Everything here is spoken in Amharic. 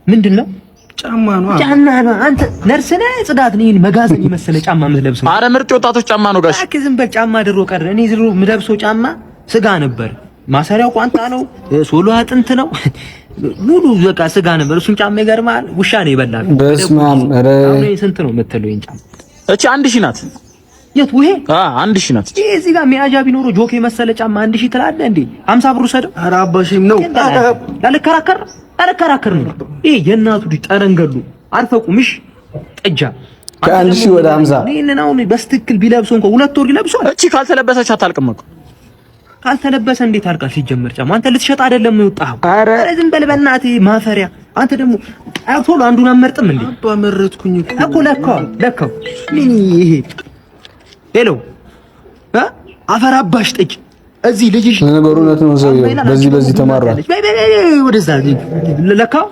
ምንድነው? ጫማ ነው። አንተ ነርስ ነህ? ጽዳት ነህ? መጋዘን የመሰለ ጫማ የምትለብሰው? አረ ምርጥ ወጣቶች ጫማ ነው ጋሽ። ዝም በል ጫማ ድሮ ቀረ። እኔ ድሮ የምለብሰው ጫማ ስጋ ነበር። ማሰሪያው ቋንጣ ነው። ሶሎ አጥንት ነው። ሙሉ በቃ ስጋ ነበር። እሱን ጫማ ይገርማል። ውሻ ነው ይበላል። በስማም ኧረ አሁን ስንት ነው የምትለው? ይሄን ጫማ እቺ 1000 ናት። የት ውሄ? 1000 ናት። እዚህ ጋር ሚያጃ ቢኖረው ጆክ የመሰለ ጫማ 1000 ትላለህ እንዴ? 50 ብር ሰደው። ኧረ አባሽም ነው ያልከራከር ነው። ይሄ የእናቱ ልጅ ጠረንገሉ አርፈቁምሽ ጥጃ ከ1000 ወደ 50 ይሄንን አሁን በስትክክል ቢለብሰው እንኳን 2 ወር ይለብሷል። እቺ ካልተለበሰች አታልቅም እኮ። ካልተለበሰ እንዴት አልቃል? ሲጀመር ጫማ አንተ ልትሸጥ አይደለም የወጣኸው? ኧረ ዝም በል በእናትህ ማፈሪያ። አንተ ደግሞ ቶሎ አንዱን አመርጥም እንዴ? አባ መረጥኩኝ እኮ ለካው ምን ይሄ ሄሎ አፈር አባሽ ጥጅ እዚህ ልጅሽ ነገሩ እውነት ነው። ሰውዬው በዚህ ተማራ ወደዛ ለካው